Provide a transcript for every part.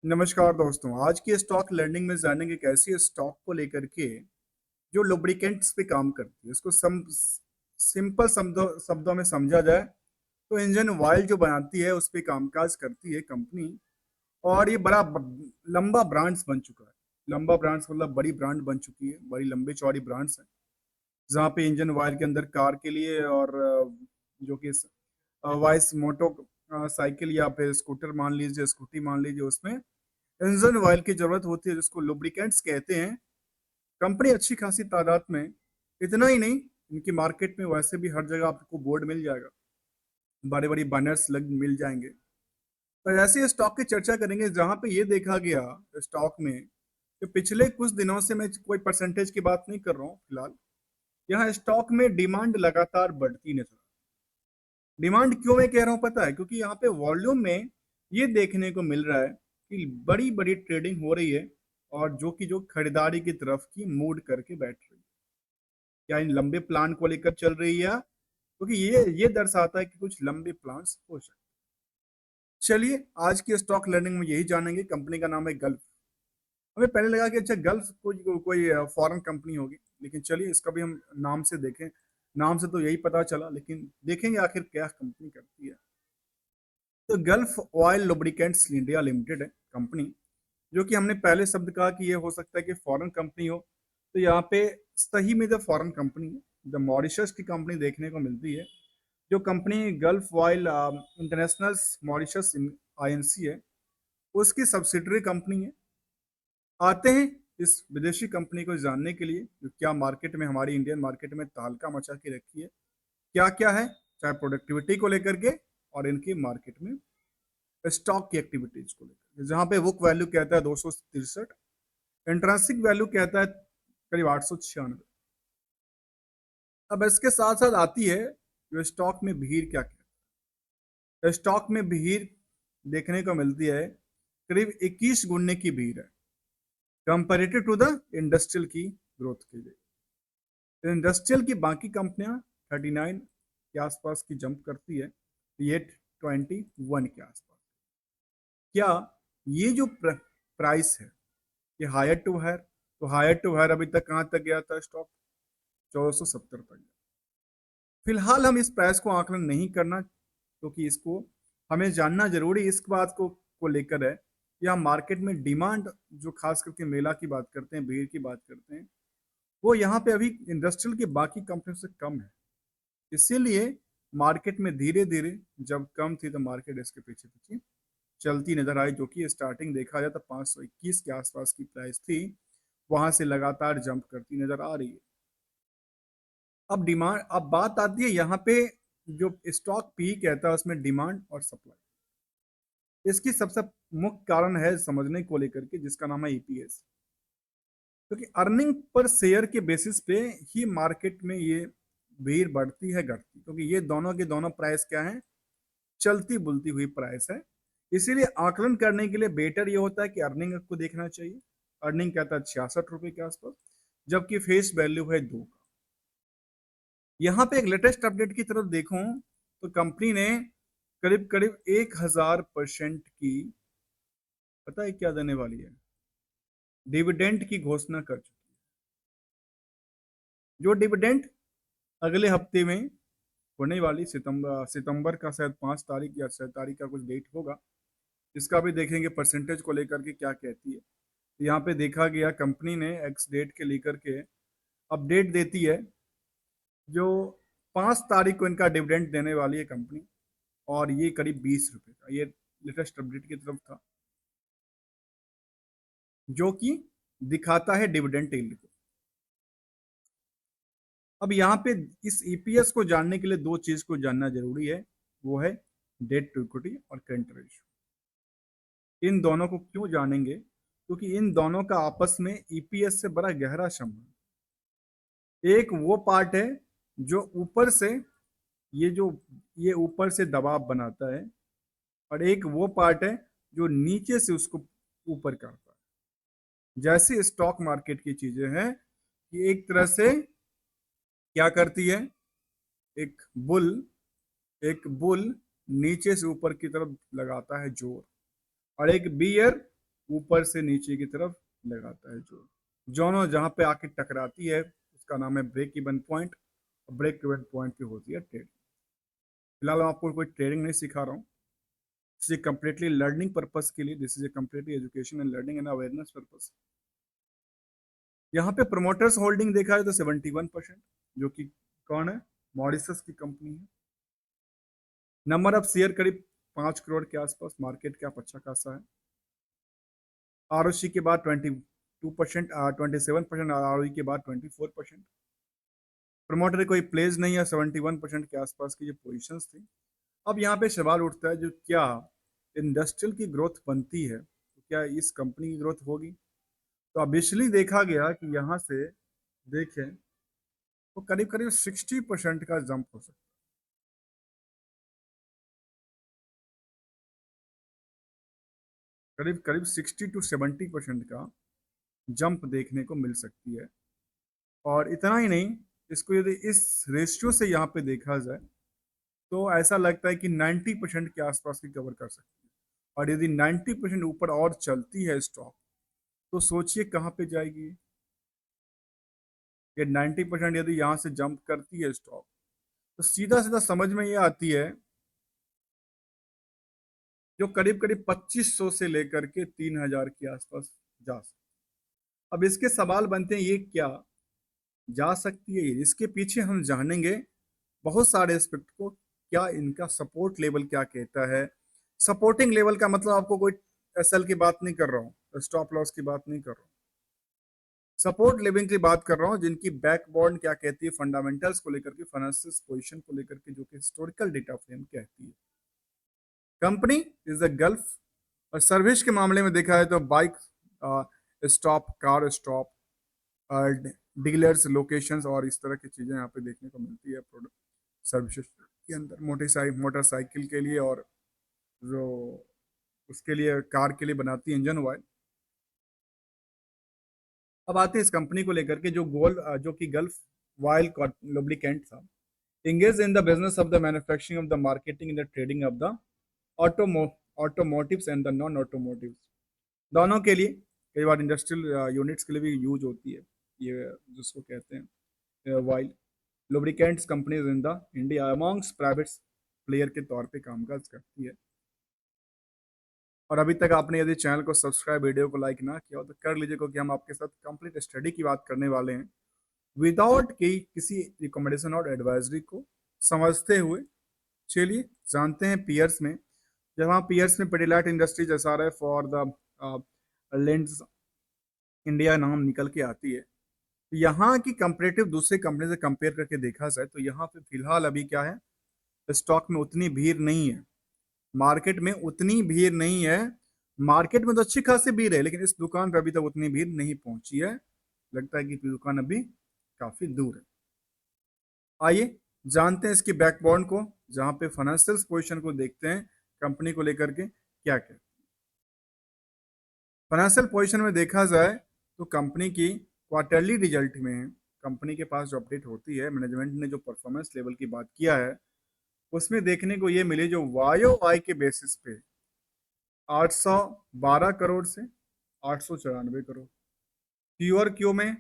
नमस्कार दोस्तों। आज की स्टॉक लर्निंग में जानेंगे एक ऐसी स्टॉक को लेकर के जो लुब्रिकेंट्स पे काम करती है। इसको सिंपल शब्दों में समझा जाए तो इंजन ऑयल जो बनाती है उस पे कामकाज करती है कंपनी। और ये लंबा ब्रांड्स बन चुका है। लंबा ब्रांड्स मतलब बड़ी ब्रांड बन चुकी है, बड़ी लंबी चौड़ी ब्रांड्स है जहाँ पे इंजन ऑयल के अंदर कार के लिए और जो कि वाइस मोटो साइकिल या फिर स्कूटर मान लीजिए, स्कूटी मान लीजिए, उसमें इंजन ऑयल की जरूरत होती है जिसको लुब्रिकेंट्स कहते हैं। कंपनी अच्छी खासी तादाद में, इतना ही नहीं, इनकी मार्केट में वैसे भी हर जगह आपको बोर्ड मिल जाएगा, बड़े बड़ी बैनर्स लग मिल जाएंगे। तो ऐसे स्टॉक की चर्चा करेंगे जहां पे ये देखा गया स्टॉक में कि पिछले कुछ दिनों से, मैं कोई परसेंटेज की बात नहीं कर रहा हूँ फिलहाल, यहाँ स्टॉक में डिमांड लगातार बढ़ती नजर। डिमांड क्यों मैं कह रहा हूँ पता है? क्योंकि यहाँ पे वॉल्यूम में ये देखने को मिल रहा है कि बड़ी बड़ी ट्रेडिंग हो रही है और जो खरीदारी की तरफ की मूड करके बैठ रही है। क्या इन लंबे प्लान को लेकर चल रही है? क्योंकि ये दर्शाता है कि कुछ लंबे प्लान्स हो सकते हैं। चलिए, आज की स्टॉक लर्निंग में यही जानेंगे। कंपनी का नाम है गल्फ। हमें पहले लगा कि अच्छा, गल्फ कोई फॉरेन कंपनी होगी, लेकिन चलिए इसका भी हम नाम से देखें। नाम से तो यही पता चला, लेकिन देखेंगे आखिर क्या कंपनी करती है। तो gulf oil lubricants India limited है कंपनी, जो कि हमने पहले शब्द कहा कि ये हो सकता है कि फॉरेन कंपनी हो। तो यहाँ पे सही में द फॉरेन कंपनी है, द मॉरिशस की कंपनी देखने को मिलती है। जो company gulf oil international Mauritius INC है, उसकी सब्सिडरी कंपनी है। आते हैं इस विदेशी कंपनी को जानने के लिए जो क्या मार्केट में, हमारी इंडियन मार्केट में तहलका मचा के रखी है, क्या क्या है, चाहे प्रोडक्टिविटी को लेकर के और इनकी मार्केट में स्टॉक की एक्टिविटीज को लेकर। जहां पे बुक वैल्यू कहता है 263, इंट्रेंसिक वैल्यू कहता है करीब 896। अब इसके साथ साथ आती है जो स्टॉक में भीड़ क्या कहता है। स्टॉक में भीड़ देखने को मिलती है, करीब 21 गुने की भीड़ है कंपेरेटिव टू द इंडस्ट्रियल की ग्रोथ के लिए। इंडस्ट्रियल की बाकी कंपनियां 39 के आसपास की जंप करती है, ये 21 के आसपास। क्या ये जो प्राइस है ये हायर टू हायर? तो हायर टू हायर अभी तक कहां तक गया था स्टॉक? 1470 तक गया। फिलहाल हम इस प्राइस को आकलन नहीं करना, क्योंकि इसको हमें जानना जरूरी इस बात को लेकर है कि हम मार्केट में डिमांड, जो खास करके मेला की बात करते हैं, भीड़ की बात करते हैं, वो यहाँ पे अभी इंडस्ट्रियल की बाकी कंपनियों से कम है। इसीलिए मार्केट में धीरे धीरे, जब कम थी तो मार्केट इसके पीछे पीछे चलती नजर आई, जो कि स्टार्टिंग देखा जाए तो 521 के आसपास की प्राइस थी, वहां से लगातार जंप करती नजर आ रही है। अब डिमांड, अब बात आती है यहाँ पे जो स्टॉक पी कहता है उसमें डिमांड और सप्लाई। इसकी सबसे मुख्य कारण है समझने को लेकर के, जिसका नाम है ईपीएस। क्योंकि अर्निंग पर शेयर के बेसिस पे ही मार्केट में ये भीड़ बढ़ती है घटती, क्योंकि ये दोनों के दोनों प्राइस क्या है? चलती बुलती हुई प्राइस है। इसीलिए आकलन करने के लिए बेटर ये होता है कि अर्निंग को देखना चाहिए। अर्निंग कहता है 66 रुपए के आसपास, जबकि फेस वैल्यू है 2 का। यहाँ पे एक लेटेस्ट अपडेट की तरफ देखूं तो कंपनी ने करीब करीब 1000% की, पता है क्या देने वाली है? डिविडेंड की घोषणा कर चुकी है। जो डिविडेंड अगले हफ्ते में होने वाली, सितंबर का शायद 5 तारीख या 6 तारीख का कुछ डेट होगा, इसका भी देखेंगे परसेंटेज को लेकर के क्या कहती है। तो यहाँ पे देखा गया कंपनी ने एक्स डेट के लेकर के अपडेट देती है, जो 5 तारीख को इनका डिविडेंड देने वाली है कंपनी, और ये करीब 20 रुपए का, ये लेटेस्ट अपडेट की तरफ था, जो कि दिखाता है डिविडेंड यील्ड को। अब यहाँ पे इस ईपीएस को जानने के लिए दो चीज को जानना जरूरी है, वो है डेट टू इक्विटी और करंट रेशियो। इन दोनों को क्यों जानेंगे? क्योंकि इन दोनों का आपस में ईपीएस से बड़ा गहरा संबंध। एक वो पार्ट है जो ऊपर से, ये जो ये ऊपर से दबाव बनाता है, और एक वो पार्ट है जो नीचे से उसको ऊपर करता है। जैसे स्टॉक मार्केट की चीजें हैं कि एक तरह से क्या करती है, एक बुल एक बुल नीचे से ऊपर की तरफ लगाता है जोर, और एक बियर ऊपर से नीचे की तरफ लगाता है जो जोनों जहाँ पे आके टकराती है उसका नाम है break even point. Break even point पे होती है ट्रेड। फिलहाल मैं आपको कोई ट्रेडिंग नहीं सिखा रहा हूँ। This is completely learning purpose के लिए। This is a completely education and learning and awareness purpose. यहाँ पे प्रोमोटर्स होल्डिंग देखा है तो 71%, जो कि कौन है, मॉरिसस की कंपनी है। नंबर ऑफ शेयर करीब 5 करोड़ के आसपास, मार्केट कैप अच्छा खासा है। आरओसी के बाद 22%, 27%, आरओई के बाद 24%। प्रमोटर कोई प्लेज नहीं है, 71% के आसपास की जो पोजीशंस थी। अब यहाँ पे सवाल उठता है जो क्या इंडस्ट्रियल की ग्रोथ बनती है तो क्या इस कंपनी की ग्रोथ होगी। तो ऑब्वियसली देखा गया कि यहाँ से देखें तो करीब करीब 60% का जंप हो सकता है। करीब करीब 60 to 70% का जंप देखने को मिल सकती है। और इतना ही नहीं, इसको यदि इस रेशियो से यहाँ पे देखा जाए तो ऐसा लगता है कि 90% के आसपास की कवर कर सकती है। और यदि 90% ऊपर और चलती है स्टॉक तो सोचिए कहाँ पे जाएगी। ये 90% यदि यहाँ से जंप करती है स्टॉक तो सीधा सीधा समझ में ये आती है जो करीब करीब 2500 से लेकर के 3000 के आसपास जा सकती है। अब इसके सवाल बनते हैं ये क्या जा सकती है, इसके पीछे हम जानेंगे बहुत सारे एस्पेक्ट को। क्या इनका सपोर्ट लेवल क्या कहता है। सपोर्टिंग लेवल का मतलब आपको कोई एसएल की बात नहीं कर रहा हूँ, स्टॉप लॉस की बात नहीं कर रहा हूँ। सपोर्ट लेवल की बात कर रहा हूँ जिनकी बैकबोन क्या कहती है, फंडामेंटल्स को लेकर के, फाइनेंशियल पोजीशन को लेकर के, जो कि हिस्टोरिकल डेटा फ्रेम कहती है। Company is the gulf. और सर्विस के मामले में देखा है तो bike stop, car stop, dealers locations और इस तरह की चीजें यहाँ पे देखने को मिलती है प्रोडक्ट सर्विसेज के अंदर। मोटरसाइकिल के लिए और जो उसके लिए कार के लिए बनाती है इंजन ऑयल। अब आते हैं इस कंपनी को लेकर के जो कि गल्फ वाइल लुब्रिकेंट था। engaged in the business of the manufacturing of the marketing and the trading of the automo automotives and the non automotives। दोनों के लिए, कई बार इंडस्ट्रियल यूनिट्स के लिए भी यूज होती है ये, जिसको कहते हैं while lubricants companies in the India amongst private player के तौर पे कामकाज करती है। और अभी तक आपने यदि चैनल को सब्सक्राइब, वीडियो को लाइक ना किया हो तो कर लीजिए, क्योंकि हम आपके साथ कंप्लीट स्टडी की बात करने वाले हैं विदाउट की किसी रिकमेंडेशन और एडवाइजरी को समझते हुए। चलिए जानते हैं पीयर्स में। जहाँ पीयर्स में Pidilite industries SRI for the lens India नाम निकल के आती है। यहाँ की कंपेरेटिव दूसरे कंपनी से कंपेयर करके देखा जाए तो यहाँ पे फिलहाल अभी क्या है, स्टॉक में उतनी भीड़ नहीं है, मार्केट में उतनी भीड़ नहीं है। मार्केट में तो अच्छी खासी भीड़ है लेकिन इस दुकान पर अभी तक उतनी भीड़ नहीं पहुंची है। लगता है कि दुकान अभी काफी दूर है। आइए जानते हैं इसकी बैकबोन को, जहां पे फाइनेंशियल पोजीशन को देखते हैं कंपनी को लेकर के क्या क्या। फाइनेंशियल पोजीशन में देखा जाए तो कंपनी की क्वार्टरली रिजल्ट में कंपनी के पास जो अपडेट होती है, मैनेजमेंट ने जो परफॉर्मेंस लेवल की बात किया है उसमें देखने को ये मिली जो वायो वाई के बेसिस पे 812 करोड़ से 894 करोड़, क्यू और क्यू में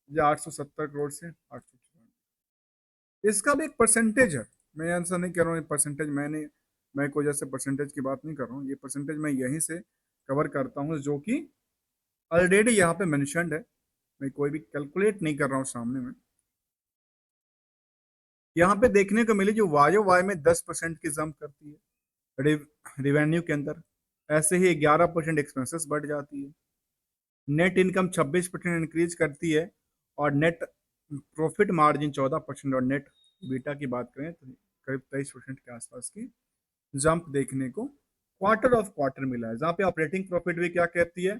या 870 करोड़ से 894। इसका भी एक परसेंटेज है, मैं ऐसा नहीं कह रहा हूँ परसेंटेज मैं कोई जैसे परसेंटेज की बात नहीं कर रहा हूँ, ये परसेंटेज मैं यहीं से कवर करता हूँ जो कि ऑलरेडी यहाँ पे मेंशन्ड है। मैं कोई भी कैलकुलेट नहीं कर रहा हूँ सामने में। यहाँ पे देखने को मिली जो वायो वाई में 10% की जंप करती है रिवेन्यू के अंदर, ऐसे ही 11% एक्सपेंसेस बढ़ जाती है। नेट इनकम 26% इंक्रीज करती है और नेट प्रॉफिट मार्जिन 14% और नेट बीटा की बात करें तो करीब 23% के आसपास की जंप देखने को क्वार्टर ऑफ क्वार्टर मिला है। जहाँ पे ऑपरेटिंग प्रॉफिट भी क्या कहती है,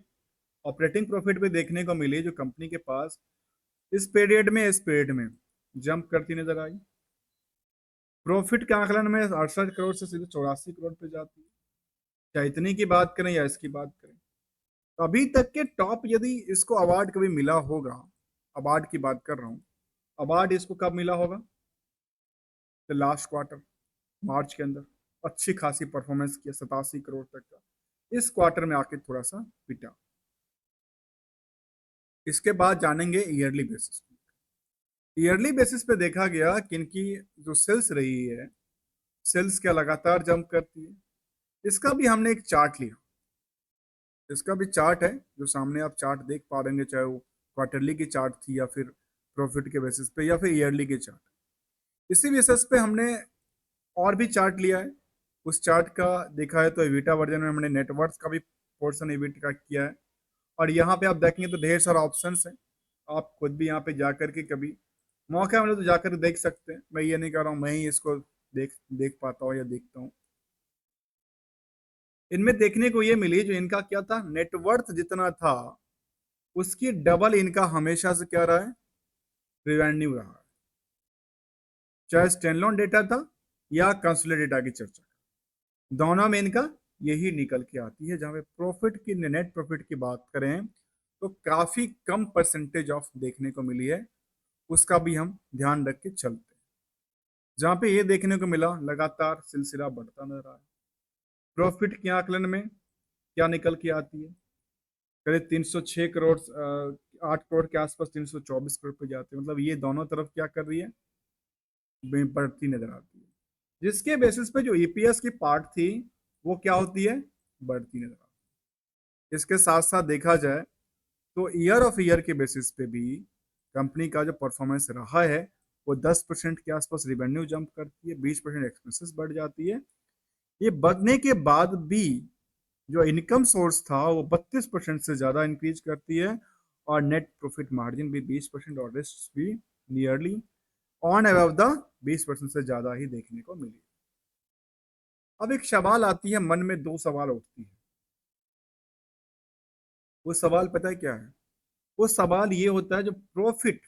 ऑपरेटिंग प्रॉफिट भी देखने को मिली जो कंपनी के पास इस पीरियड में जंप करती नजर आई। प्रॉफिट के आकलन में 68 करोड़ से सीधे 84 करोड़ पे जाती है। चाहे इतनी की बात करें या इसकी बात करें, तो अभी तक के टॉप यदि इसको अवार्ड कभी मिला होगा, अवार्ड की बात कर रहा हूँ, अवार्ड इसको कब मिला होगा, तो लास्ट क्वार्टर मार्च के अंदर अच्छी खासी परफॉर्मेंस किया 87 करोड़ तक का। इस क्वार्टर में आके थोड़ा सा पिटा। इसके बाद जानेंगे ईयरली बेसिस पे। ईयरली बेसिस पे देखा गया कि इनकी जो सेल्स रही है, सेल्स क्या लगातार जंप करती है। इसका भी हमने एक चार्ट लिया, इसका भी चार्ट है जो सामने आप चार्ट देख पा रहे हैं, चाहे वो क्वार्टरली की चार्ट थी या फिर प्रॉफिट के बेसिस पे या फिर ईयरली के चार्ट। इसी बेसिस पे हमने और भी चार्ट लिया है। उस चार्ट का देखा है तो एविटा वर्जन में हमने नेटवर्थ का भी पोर्शन एविट का किया है। और यहाँ पे आप देखेंगे तो ढेर सारा ऑप्शंस है, आप खुद भी यहाँ पे जाकर के कभी मौका मिले तो जाकर देख सकते हैं। मैं ये नहीं कह रहा हूँ मैं ही इसको देख देख पाता हूँ या देखता हूँ। इनमें देखने को ये मिली जो इनका क्या था, नेटवर्थ जितना था उसकी डबल इनका हमेशा से क्या रहा है, रिवेन्यू रहा है। चाहे स्टैंडअलोन डेटा था या कंसोलिडेटेड डेटा की चर्चा, दोनों में इनका यही निकल के आती है। जहां पे प्रॉफिट की, नेट प्रॉफिट की बात करें तो काफी कम परसेंटेज ऑफ देखने को मिली है, उसका भी हम ध्यान रख के चलते हैं। जहां पे ये देखने को मिला लगातार सिलसिला बढ़ता नजर आया। प्रॉफिट के आकलन में क्या निकल के आती है, करीब 306 करोड़ 8 करोड़ के आसपास 324 करोड़ पे जाते हैं। मतलब ये दोनों तरफ क्या कर रही है, बढ़ती नजर आती है। जिसके बेसिस पे जो ईपीएस की पार्ट थी वो क्या होती है, बढ़ती नजर आती है। इसके साथ साथ देखा जाए तो ईयर ऑफ ईयर के बेसिस पे भी कंपनी का जो परफॉर्मेंस रहा है वो 10% के आसपास रिवेन्यू जंप करती है, 20% एक्सपेंसेस बढ़ जाती है। ये बढ़ने के बाद भी जो इनकम सोर्स था वो 32% से ज्यादा इंक्रीज करती है, और नेट प्रॉफिट मार्जिन भी 20% और रिस्क भी नियरली ऑन अबव द 20% से ज्यादा ही देखने को मिली। अब एक सवाल आती है मन में, दो सवाल उठती है। वो सवाल पता है क्या है, वो सवाल ये होता है जो प्रॉफिट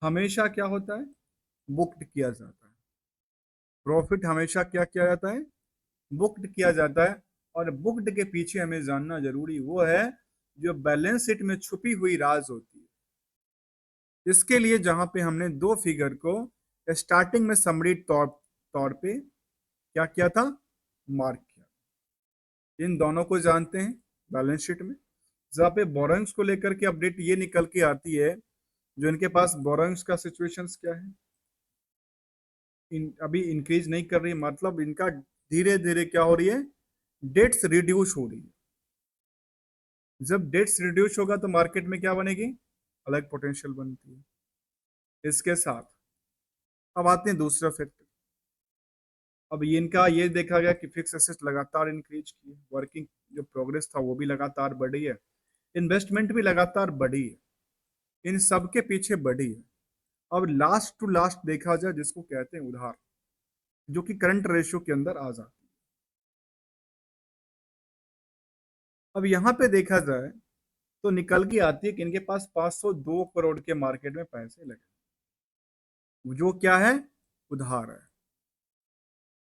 हमेशा क्या होता है, बुक्ड किया जाता है। प्रॉफिट हमेशा क्या किया जाता है, बुक्ड किया जाता है। और बुक्ड के पीछे हमें जानना जरूरी वो है जो बैलेंस शीट में छुपी हुई राज होती है। इसके लिए जहां पे हमने दो फिगर को स्टार्टिंग में समरी तौर तौर पे क्या किया था, मार्क किया। इन दोनों को जानते हैं बैलेंस शीट में, जहाँ पे बोरोइंग्स को लेकर के अपडेट ये निकल के आती है जो इनके पास बोरोइंग्स का सिचुएशन क्या है, अभी इंक्रीज नहीं कर रही, मतलब इनका धीरे धीरे क्या हो रही है, डेट्स रिड्यूस हो रही है। जब डेट्स रिड्यूस होगा तो मार्केट में क्या बनेगी, अलग पोटेंशियल बनती है। इसके साथ अब आते हैं दूसरा फैक्टर। अब इनका ये देखा गया कि फिक्स एसेट लगातार इंक्रीज की, वर्किंग जो प्रोग्रेस था वो भी लगातार बढ़ी है, इन्वेस्टमेंट भी लगातार बढ़ी है, इन सब के पीछे बढ़ी है। अब लास्ट टू लास्ट देखा जाए जिसको कहते हैं उधार, जो कि करंट रेशियो के अंदर आ जाती है। अब यहाँ पे देखा जाए तो निकल के आती है कि इनके पास 502 करोड़ के मार्केट में पैसे लगे, जो क्या है, उधार है।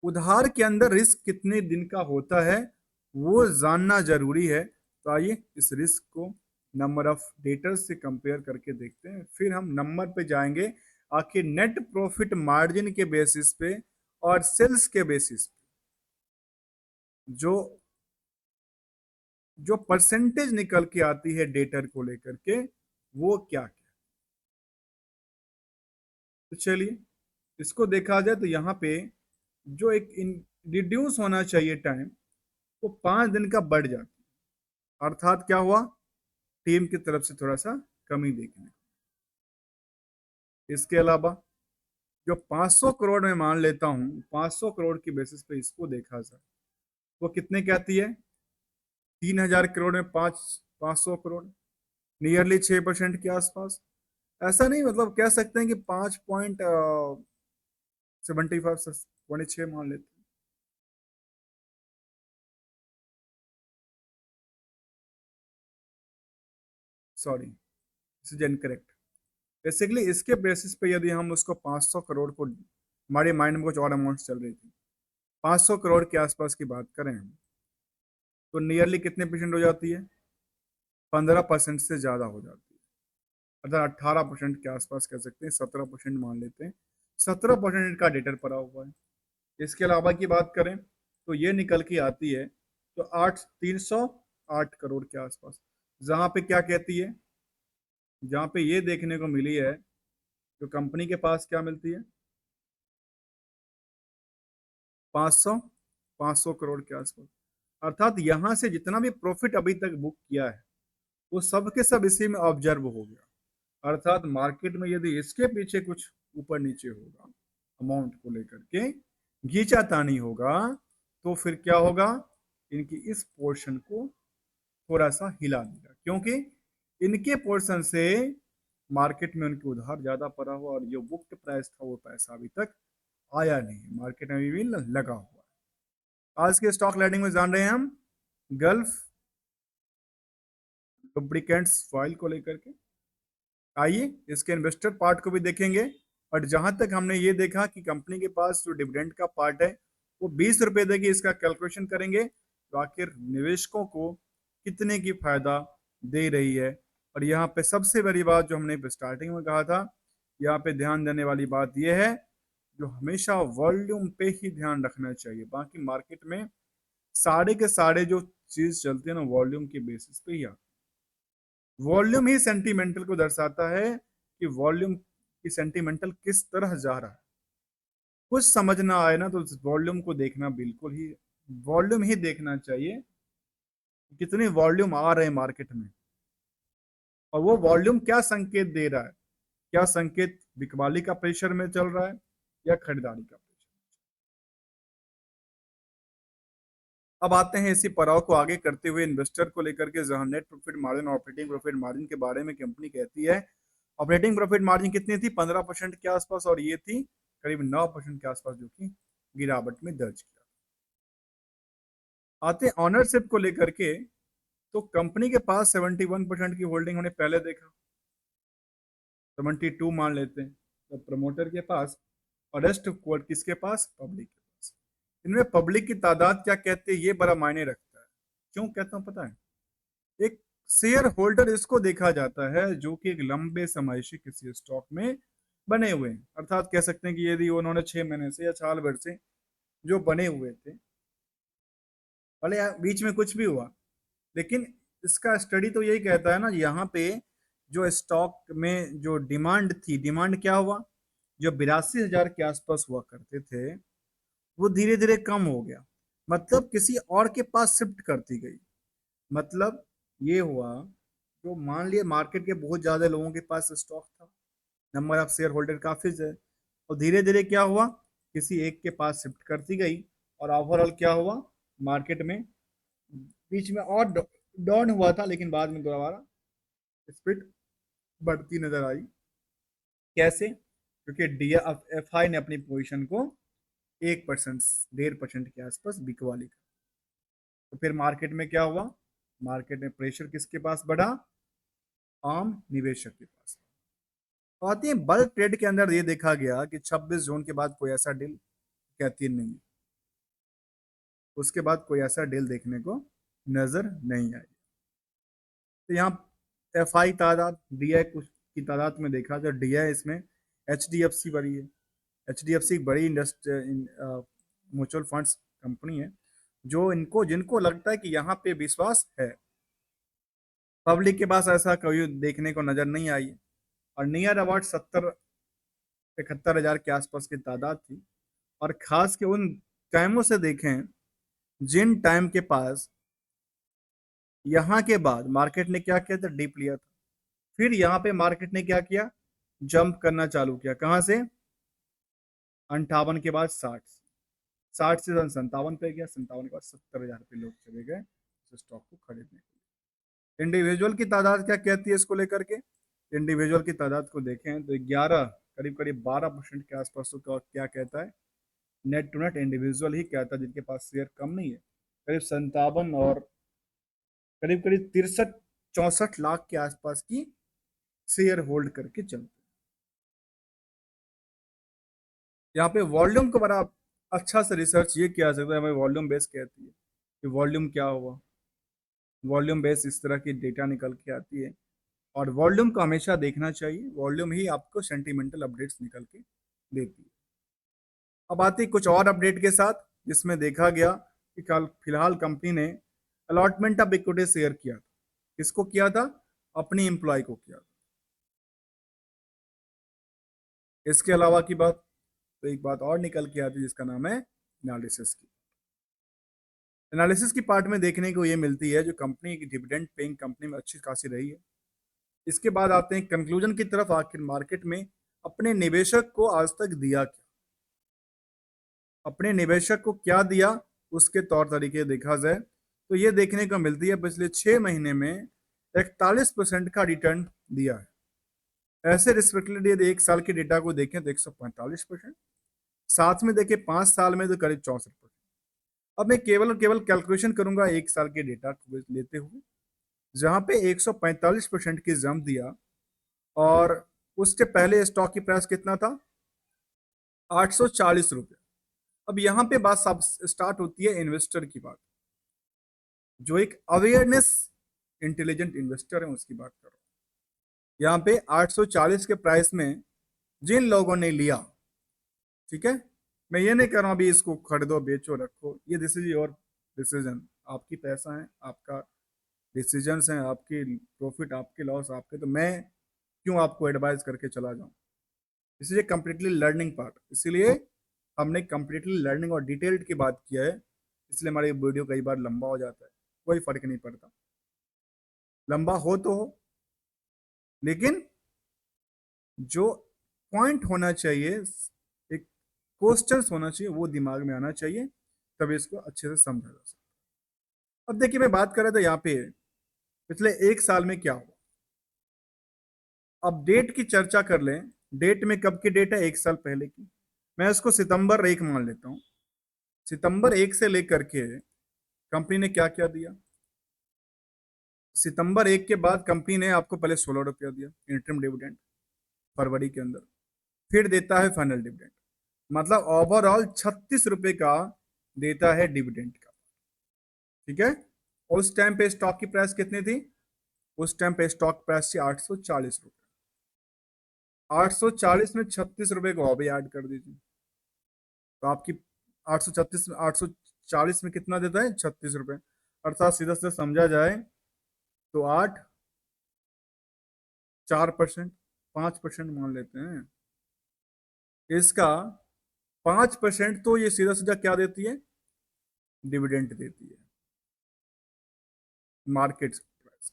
उधार के अंदर रिस्क कितने दिन का होता है वो जानना जरूरी है। तो आइए इस रिस्क को नंबर ऑफ डेटर्स से कंपेयर करके देखते हैं, फिर हम नंबर पे जाएंगे। आखिर नेट प्रॉफिट मार्जिन के बेसिस पे और सेल्स के बेसिस पे जो जो परसेंटेज निकल के आती है डेटर को लेकर के, वो क्या क्या। तो चलिए इसको देखा जाए तो यहाँ पे जो एक रिड्यूस होना चाहिए टाइम, वो 5 दिन का बढ़ जाता है। अर्थात क्या हुआ, टीम की तरफ से थोड़ा सा कमी देखने। इसके अलावा जो 500 करोड़ में मान लेता हूं, 500 करोड़ की बेसिस पे इसको देखा जाए वो कितने कहती है, 3000 करोड़ में 500 करोड़, नियरली 6% के आसपास। ऐसा नहीं, मतलब कह सकते हैं कि 5.75 पौने 6 मान लेते हैं। Sorry, this is incorrect. Basically इसके बेसिस पे यदि हम उसको 500 करोड़ को, हमारे माइंड में कुछ और अमाउंट चल रही थी, 500 करोड़ के आसपास की बात करें हम, तो नियरली कितने परसेंट हो जाती है, 15% से ज्यादा हो जाती है। अर्थात 18% के आसपास कह सकते हैं, 17% मान लेते हैं। 17% का डेटर पड़ा हुआ है। इसके अलावा की बात करें तो ये निकल के आती है तो 308 करोड़ के आसपास। जहां पे क्या कहती है, जहां पे ये देखने को मिली है, तो कंपनी के पास क्या मिलती है, 500 500 करोड़ के आसपास। अर्थात यहां से जितना भी प्रॉफिट अभी तक बुक किया है वो सब के सब इसी में ऑब्जर्व हो गया। अर्थात मार्केट में यदि इसके पीछे कुछ ऊपर नीचे होगा अमाउंट को लेकर के, घींचातानी होगा, तो फिर क्या होगा, इनकी इस पोर्शन को थोड़ा सा हिला देगा, क्योंकि इनके पोर्शन से मार्केट में उनके उधार ज्यादा पड़ा हुआ और जो बुक्ड प्राइस था वो पैसा अभी तक आया नहीं, मार्केट में अभी भी लगा हुआ है। आज के स्टॉक लैंडिंग में जान रहे हैं हम गल्फ लुब्रिकेंट्स फॉइल को लेकर के। आइए इसके इन्वेस्टर पार्ट को भी देखेंगे। और जहां तक हमने ये देखा कि कंपनी के पास जो डिविडेंड का पार्ट है वो 20 रुपए देगी, इसका कैलकुलेशन करेंगे तो आखिर निवेशकों को कितने की फायदा दे रही है। और यहाँ पे सबसे बड़ी बात जो हमने स्टार्टिंग में कहा था, यहाँ पे ध्यान देने वाली बात यह है, जो हमेशा वॉल्यूम पे ही ध्यान रखना चाहिए। बाकी मार्केट में सारे के सारे जो चीज चलती है ना वॉल्यूम के बेसिस पे ही आती है। वॉल्यूम ही सेंटिमेंटल को दर्शाता है कि वॉल्यूम की सेंटिमेंटल किस तरह जा रहा है। कुछ समझ ना आए ना तो वॉल्यूम को देखना, बिल्कुल ही वॉल्यूम ही देखना चाहिए, कितने वॉल्यूम आ रहे हैं मार्केट में और वो वॉल्यूम क्या संकेत दे रहा है। क्या संकेत बिकवाली का प्रेशर में चल रहा है या खरीदारी का प्रेशर। अब आते हैं इसी पड़ाव को आगे करते हुए इन्वेस्टर को लेकर के, जहां नेट प्रॉफिट मार्जिन और ऑपरेटिंग प्रॉफिट मार्जिन के बारे में कंपनी कहती है। ऑपरेटिंग प्रॉफिट मार्जिन कितनी थी, 15% के आसपास, और ये थी करीब 9% के आसपास, जो कि गिरावट में दर्ज किया। आते ऑनरशिप को लेकर के, तो कंपनी के पास 71% की होल्डिंग हमने पहले देखा, 72 मान लेते हैं तो प्रमोटर के पास, और रेस्ट कोर्ट किसके पास, पब्लिक के पास। इनमें पब्लिक की तादाद क्या कहते हैं ये बड़ा मायने रखता है। क्यों कहता हूँ पता है, एक शेयर होल्डर इसको देखा जाता है जो कि एक लंबे समय से किसी स्टॉक में बने हुए हैं। अर्थात कह सकते हैं कि यदि उन्होंने 6 महीने से या साल भर से जो बने हुए थे, भले बीच में कुछ भी हुआ, लेकिन इसका स्टडी तो यही कहता है ना, यहाँ पे जो स्टॉक में जो डिमांड थी, डिमांड क्या हुआ, जो 82,000 के आसपास हुआ करते थे वो धीरे धीरे कम हो गया, मतलब किसी और के पास शिफ्ट करती गई। मतलब ये हुआ, जो मान लिया मार्केट के बहुत ज्यादा लोगों के पास स्टॉक था, नंबर ऑफ शेयर होल्डर काफी है, और धीरे धीरे क्या हुआ, किसी एक के पास शिफ्ट करती गई, और ओवरऑल क्या हुआ, मार्केट में बीच में और डाउन हुआ था, लेकिन बाद में दोबारा स्पीड बढ़ती नजर आई। कैसे, क्योंकि डी एफ आई ने अपनी पोजीशन को 1%, 1.5% के आसपास बिकवा ली। तो फिर मार्केट में क्या हुआ, मार्केट में प्रेशर किसके पास बढ़ा, आम निवेशक के पास। तो आते हैं बल्क ट्रेड के अंदर, ये देखा गया कि 26 जून के बाद कोई ऐसा डील कहती नहीं, उसके बाद कोई ऐसा डील देखने को नजर नहीं आई। तो यहाँ एफ आई तादाद, डी आई की तादाद में देखा तो डी आई इसमें एच डी एफ सी बड़ी है। एच डी एफ सी बड़ी म्यूचुअल फंड्स कंपनी है, जो इनको जिनको लगता है कि यहाँ पे विश्वास है। पब्लिक के पास ऐसा कभी देखने को नजर नहीं आई। और नियर अबाउट 70-71 हजार के आसपास की तादाद थी। और खास के उन टाइमों से देखें जिन टाइम के पास यहाँ के बाद मार्केट ने क्या किया था, डीप लिया था, फिर यहाँ पे मार्केट ने क्या किया, जंप करना चालू किया। कहां से, 58 के बाद 60, 60 से 57 पे गया, 57 के बाद 70 हजार पे लोग चले गए इस स्टॉक को खरीदने के लिए। इंडिविजुअल की तादाद क्या कहती है इसको लेकर के, इंडिविजुअल की तादाद को देखें तो 11, करीब करीब 12% के आसपास तो क्या कहता है, नेट टू नेट इंडिविजुअल ही कहता है, जिनके पास शेयर कम नहीं है, करीब 57 और करीब करीब 63-64 लाख के आसपास की शेयर होल्ड करके चलते हैं। यहाँ पे वॉल्यूम को बड़ा अच्छा से रिसर्च ये किया सकता है, हमें वॉल्यूम बेस कहती है कि वॉल्यूम क्या हुआ, वॉल्यूम बेस इस तरह की डेटा निकल के आती है। और वॉल्यूम को हमेशा देखना चाहिए, वॉल्यूम ही आपको सेंटिमेंटल अपडेट्स निकल के देती है। अब आती कुछ और अपडेट के साथ, जिसमें देखा गया कि फिलहाल कंपनी ने अलॉटमेंट ऑफ इक्विटी शेयर किया था। किसको किया था? अपनी एम्प्लॉय को किया था। इसके अलावा की बात, तो एक बात और निकल के आती है जिसका नाम है एनालिसिस की। एनालिसिस की पार्ट में देखने को ये मिलती है जो कंपनी की डिविडेंड पेइंग कंपनी में अच्छी खासी रही है। इसके बाद आते हैं कंक्लूजन की तरफ। आखिर मार्केट में अपने निवेशक को आज तक दिया क्या, अपने निवेशक को क्या दिया, उसके तौर तरीके देखा जाए तो ये देखने को मिलती है पिछले 6 महीने में 41% का रिटर्न दिया है। ऐसे रिस्पेक्टिवली यदि एक साल के डेटा को देखें तो 145%, साथ में देखें 5 साल में तो करीब 64%। अब मैं केवल और केवल कैलकुलेशन करूंगा एक साल के डेटा को लेते हुए, जहां पे 145% की जंप दिया और उसके पहले स्टॉक की प्राइस कितना था? 840 रुपये। अब यहाँ पे बात सब स्टार्ट होती है इन्वेस्टर की बात, जो एक अवेयरनेस इंटेलिजेंट इन्वेस्टर है उसकी बात कर रहा हूँ। यहाँ पे 840 के प्राइस में जिन लोगों ने लिया, ठीक है, मैं ये नहीं कर रहा हूँ अभी इसको खरीदो बेचो रखो, ये दिस इज योर डिसीजन, आपकी पैसा है, आपका डिसीजंस हैं, आपकी प्रॉफिट आपके लॉस आपके, तो मैं क्यों आपको एडवाइस करके चला जाऊं। इसलिए कंप्लीटली लर्निंग पार्ट, इसीलिए हमने कंप्लीटली लर्निंग और डिटेल्ड की बात किया है, इसलिए हमारी वीडियो कई बार लंबा हो जाता है, कोई फर्क नहीं पड़ता, लंबा हो तो हो, लेकिन जो पॉइंट होना चाहिए, एक क्वेश्चन होना चाहिए, वो दिमाग में आना चाहिए, तभी इसको अच्छे से समझा जा सकता है। अब देखिए मैं बात कर रहा था यहाँ पे पिछले एक साल में क्या हुआ। अब डेट की चर्चा कर लें। डेट में कब की डेट है? एक साल पहले की। मैं इसको सितंबर 1 मान लेता हूं। सितंबर 1 से लेकर के कंपनी ने क्या क्या दिया? सितंबर 1 के बाद कंपनी ने आपको पहले 16 रुपया दिया इंटरम डिविडेंड फरवरी के अंदर, फिर देता है फाइनल डिविडेंड, मतलब ओवरऑल 36 रुपए का देता है डिविडेंड का, ठीक है। उस टाइम पे स्टॉक की प्राइस कितनी थी? उस टाइम पे स्टॉक प्राइस थी 840 रुपये। 840 में 36 रुपए को और भी ऐड कर दीजिए, तो आपकी 840 में कितना देता है? 36 रुपए। अर्थात सीधा सीधा समझा जाए तो 4%, 5% मान लेते हैं इसका। 5% तो ये सीधा सीधा क्या देती है? डिविडेंड देती है मार्केट प्राइस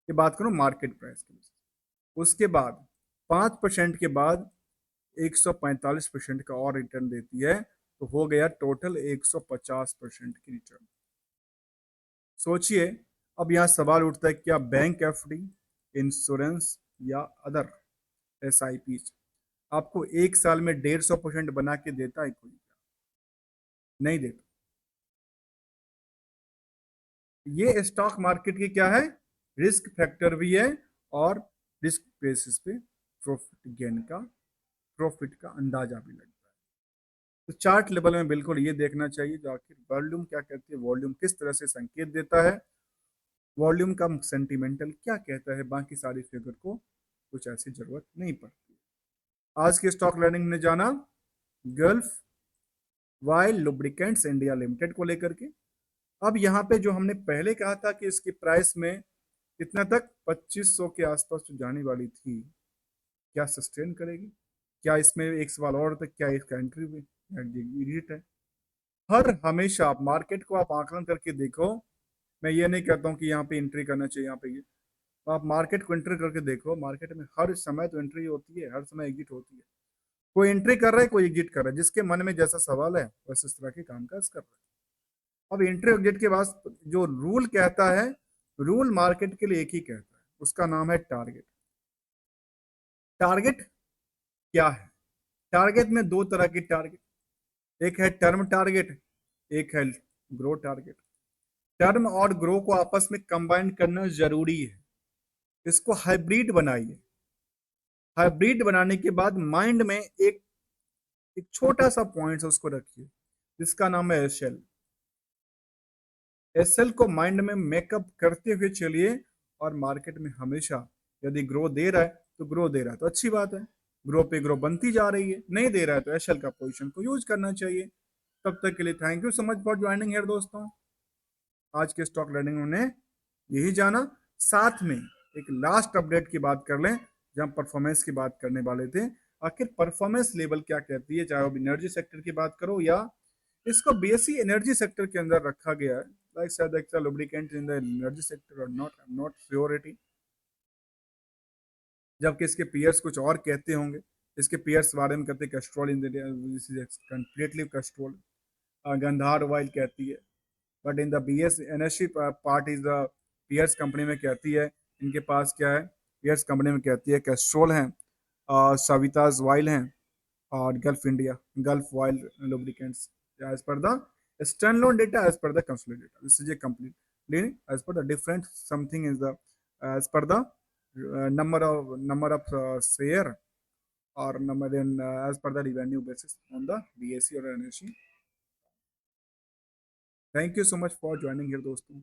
की बात करो, मार्केट प्राइस की। उसके बाद 5% के बाद 145% का और रिटर्न देती है, तो हो गया टोटल 150% की रिटर्न। सोचिए, अब यहां सवाल उठता है क्या बैंक एफडी, इंश्योरेंस या अदर एसआईपी आपको एक साल में 150% बना के देता है? कोई नहीं देता। ये स्टॉक मार्केट की क्या है? रिस्क फैक्टर भी है, और रिस्क बेसिस पे प्रॉफिट गेन का, प्रॉफिट का अंदाजा भी लगता है। तो चार्ट लेवल में बिल्कुल ये देखना चाहिए जो आखिर वॉल्यूम क्या कहती है, वॉल्यूम किस तरह से संकेत देता है, वॉल्यूम का सेंटिमेंटल क्या कहता है, बाकी सारी फिगर को कुछ ऐसी जरूरत नहीं पड़ती। आज के स्टॉक लर्निंग ने जाना gulf while lubricants India limited को लेकर के। अब यहाँ पे जो हमने पहले कहा था कि इसकी प्राइस में कितना तक 2500 के आसपास जो जाने वाली थी, क्या सस्टेन करेगी? क्या इसमें एक सवाल और था, क्या इसका एंट्री एग्जिट है? हर हमेशा आप मार्केट को आप आकलन करके देखो। मैं ये नहीं कहता हूँ कि यहाँ पे एंट्री करना चाहिए, यहाँ पे ये, तो आप मार्केट को एंट्री करके देखो, मार्केट में हर समय तो एंट्री होती है, हर समय एग्जिट होती है। कोई एंट्री कर रहा है, कोई एग्जिट कर रहा है, जिसके मन में जैसा सवाल है वैसे इस तरह के कामकाज कर रहा है। अब एंट्री एग्जिट के बाद जो रूल कहता है, रूल मार्केट के लिए एक ही कहता है, उसका नाम है टारगेट। टारगेट क्या है? टारगेट में दो तरह की टारगेट, एक है टर्म टारगेट, एक है ग्रो टारगेट। टर्म और ग्रो को आपस में कंबाइन करना जरूरी है, इसको हाइब्रिड बनाइए। हाइब्रिड बनाने के बाद माइंड में एक एक छोटा सा पॉइंट है उसको रखिए, जिसका नाम है एसएल। एसएल को माइंड में मेकअप करते हुए चलिए, और मार्केट में हमेशा यदि ग्रो दे रहा है तो ग्रो दे रहा है तो अच्छी बात है, ग्रो पे ग्रो बनती जा रही है, नहीं दे रहा है तो एसएल का पोजीशन को यूज करना चाहिए। तब तक के लिए thank you so much for joining here दोस्तों। आज के स्टॉक लर्निंग में यही जाना, साथ में एक लास्ट अपडेट की बात कर लें जहां परफॉर्मेंस की बात करने वाले थे। आखिर परफॉर्मेंस लेवल क्या कहती है, चाहे वो एनर्जी सेक्टर की बात करो या इसको बीएससी एनर्जी सेक्टर के अंदर रखा गया है। लाइक शायद actual lubricant in the energy sector और नॉट श्योरिटी, जबकि इसके पीयर्स कुछ और कहते होंगे। इसके पीयर्स बारे में कहते हैं Castrol in this is completely Castrol, Gandhar oil कहती है। But in the B S N S C part is the peers company में कहती है, इनके पास क्या है, पीयर्स कंपनी में कहती है कैस्ट्रोल है, सविताज ऑयल हैं, और Gulf oil lubricants as per the standalone data, as per the consolidated data, this is a completely as per the different something is the as per the number of share or number in as per the revenue basis on the BSE or NSE. Thank you so much for joining here दोस्तों।